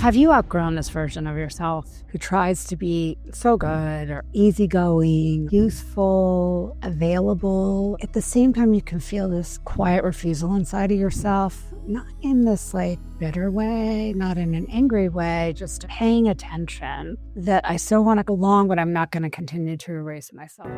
Have you outgrown this version of yourself who tries to be so good or easygoing, useful, available? At the same time, you can feel this quiet refusal inside of yourself, not in this bitter way, not in an angry way, just paying attention that I still want to belong, but I'm not going to continue to erase myself.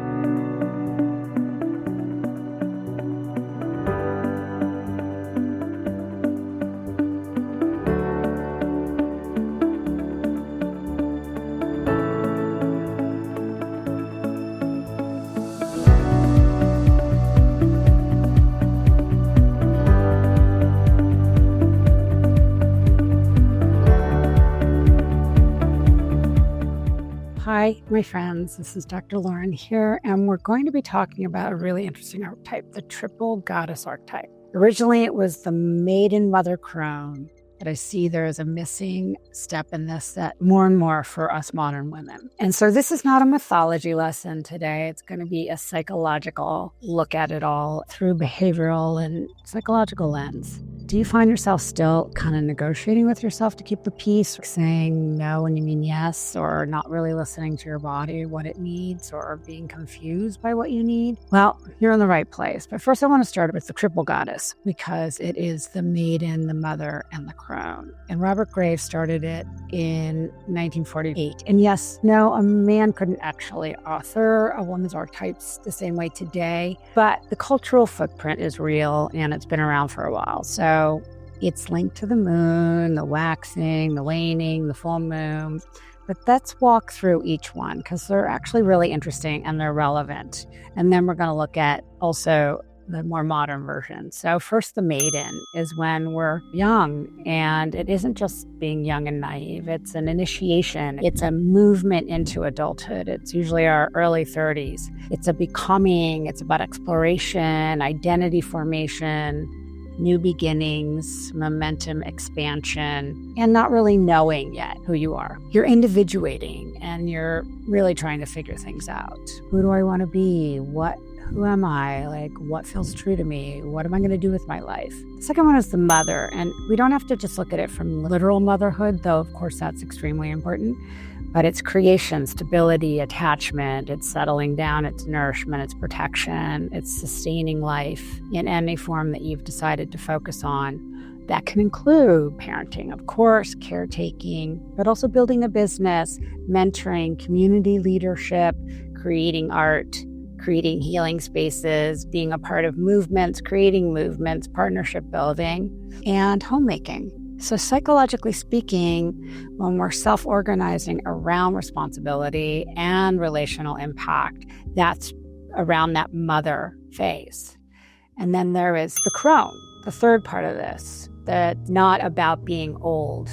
Hi, my friends. This is Dr. Lauren here, and we're going to be talking about a really interesting archetype, the triple goddess archetype. Originally, it was the Maiden mother Crone, but I see there is a missing step in this that more and more for us modern women. And so this is not a mythology lesson today. It's going to be a psychological look at it all through behavioral and psychological lens. Do you find yourself still kind of negotiating with yourself to keep the peace, saying no when you mean yes, or not really listening to your body, what it needs, or being confused by what you need? Well, you're in the right place. But first I want to start with the triple goddess, because it is the maiden, the mother, and the crone. And Robert Graves started it in 1948. And yes, no, a man couldn't actually author a woman's archetypes the same way today, but the cultural footprint is real and it's been around for a while. So it's linked to the moon, the waxing, the waning, the full moon. But let's walk through each one because they're actually really interesting and they're relevant. And then we're going to look at also the more modern version. So first, the maiden is when we're young, and it isn't just being young and naive. It's an initiation. It's a movement into adulthood. It's usually our early 30s. It's a becoming. It's about exploration, identity formation, new beginnings, momentum expansion, and not really knowing yet who you are. You're individuating and you're really trying to figure things out. Who do I want to be? Who am I? What feels true to me? What am I going to do with my life? The second one is the mother, and we don't have to just look at it from literal motherhood, though of course that's extremely important. But it's creation, stability, attachment, it's settling down, it's nourishment, it's protection, it's sustaining life in any form that you've decided to focus on. That can include parenting, of course, caretaking, but also building a business, mentoring, community leadership, creating art, creating healing spaces, being a part of movements, creating movements, partnership building, and homemaking. So psychologically speaking, when we're self-organizing around responsibility and relational impact, that's around that mother phase. And then there is the crone, the third part of this, that's not about being old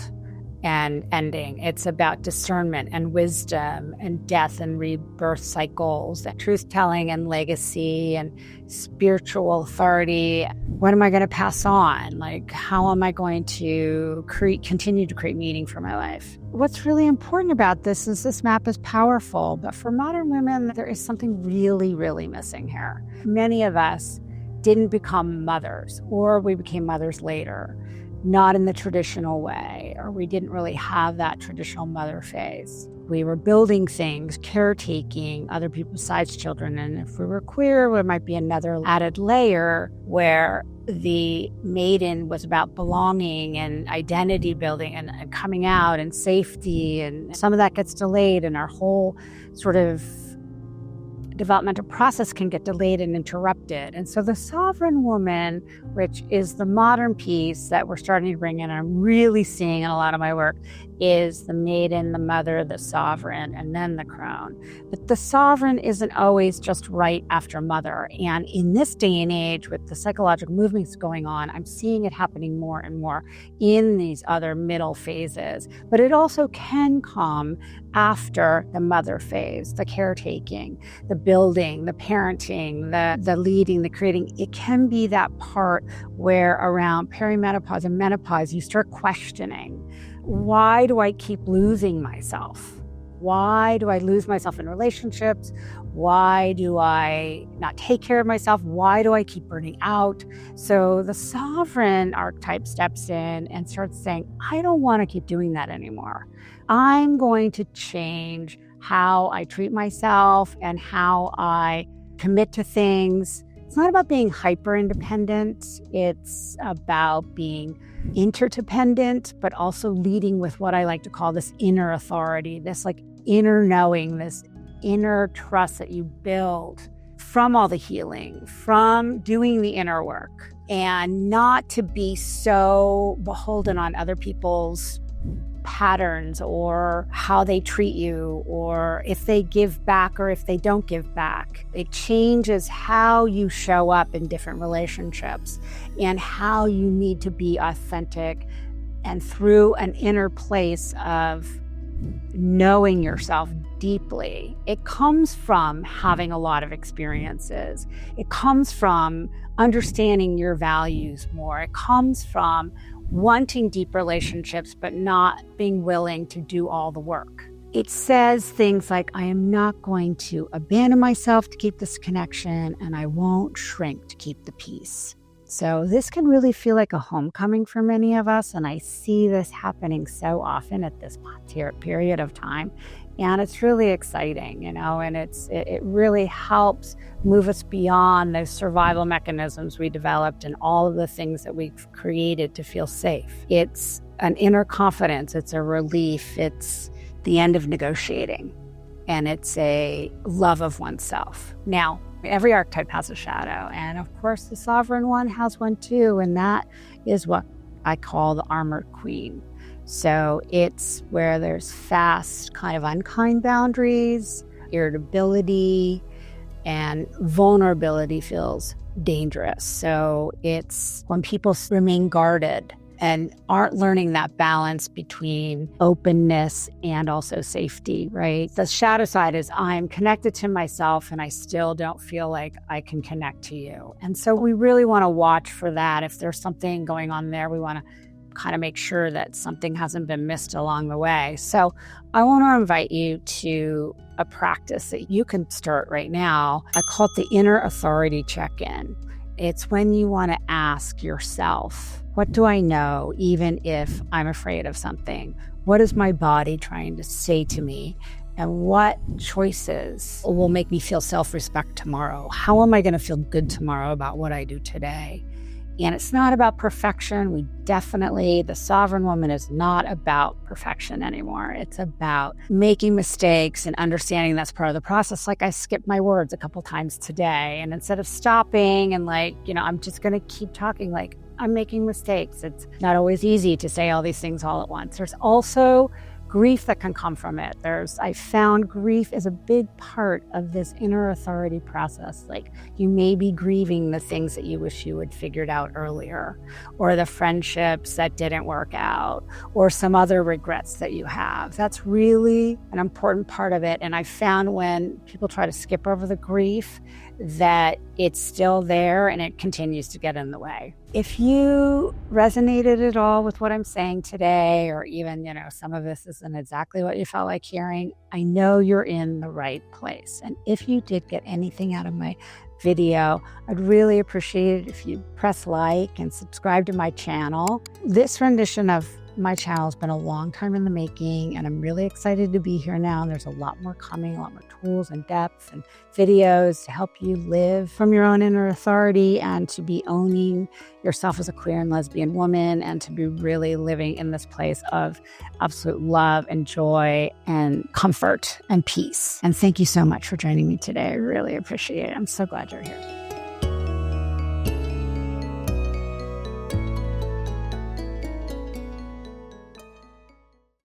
and ending. It's about discernment and wisdom and death and rebirth cycles, and truth-telling and legacy and spiritual authority. What am I going to pass on? How am I going to continue to create meaning for my life? What's really important about this is this map is powerful, but for modern women, there is something really, really missing here. Many of us didn't become mothers, or we became mothers later, not in the traditional way, or we didn't really have that traditional mother phase. We were building things, caretaking other people's side's children, and if we were queer, there might be another added layer where the maiden was about belonging and identity building and coming out and safety, and some of that gets delayed, and our whole sort of developmental process can get delayed and interrupted. And so the sovereign woman, which is the modern piece that we're starting to bring in, I'm really seeing in a lot of my work, is the maiden, the mother, the sovereign, and then the crone. But the sovereign isn't always just right after mother. And in this day and age, with the psychological movements going on, I'm seeing it happening more and more in these other middle phases. But it also can come after the mother phase, the caretaking, the building, the parenting, the leading, the creating. It can be that part where around perimenopause and menopause, you start questioning, why do I keep losing myself? Why do I lose myself in relationships? Why do I not take care of myself? Why do I keep burning out? So the sovereign archetype steps in and starts saying, I don't want to keep doing that anymore. I'm going to change how I treat myself and how I commit to things. It's not about being hyper independent. It's about being interdependent, but also leading with what I like to call this inner authority, this like inner knowing, this inner trust that you build from all the healing, from doing the inner work, and not to be so beholden on other people's patterns or how they treat you, or if they give back or if they don't give back. It changes how you show up in different relationships and how you need to be authentic, and through an inner place of knowing yourself deeply. It comes from having a lot of experiences. It comes from understanding your values more. It comes from wanting deep relationships, but not being willing to do all the work. It says things like, I am not going to abandon myself to keep this connection, and I won't shrink to keep the peace. So this can really feel like a homecoming for many of us, and I see this happening so often at this period of time. And it's really exciting, and it really helps move us beyond those survival mechanisms we developed and all of the things that we've created to feel safe. It's an inner confidence. It's a relief. It's the end of negotiating. And it's a love of oneself. Now, every archetype has a shadow. And of course, the sovereign one has one too. And that is what I call the armored queen. So it's where there's fast, kind of unkind boundaries, irritability, and vulnerability feels dangerous. So it's when people remain guarded and aren't learning that balance between openness and also safety, right? The shadow side is I'm connected to myself and I still don't feel like I can connect to you. And so we really want to watch for that. If there's something going on there, we want to kind of make sure that something hasn't been missed along the way. So I want to invite you to a practice that you can start right now. I call it the inner authority check-in. It's when you want to ask yourself, what do I know, even if I'm afraid of something? What is my body trying to say to me? And what choices will make me feel self-respect tomorrow? How am I going to feel good tomorrow about what I do today? And it's not about perfection. The sovereign woman is not about perfection anymore. It's about making mistakes and understanding that's part of the process. Like I skipped my words a couple times today. And instead of stopping and I'm just going to keep talking, like I'm making mistakes. It's not always easy to say all these things all at once. There's also grief that can come from it. I found grief is a big part of this inner authority process. Like you may be grieving the things that you wish you had figured out earlier, or the friendships that didn't work out, or some other regrets that you have. That's really an important part of it. And I found when people try to skip over the grief, that it's still there and it continues to get in the way. If you resonated at all with what I'm saying today, or even, some of this isn't exactly what you felt like hearing, I know you're in the right place. And if you did get anything out of my video, I'd really appreciate it if you press like and subscribe to my channel. This rendition of my channel has been a long time in the making, and I'm really excited to be here now. And there's a lot more coming, a lot more tools and depth and videos to help you live from your own inner authority and to be owning yourself as a queer and lesbian woman, and to be really living in this place of absolute love and joy and comfort and peace. And thank you so much for joining me today. I really appreciate it. I'm so glad you're here.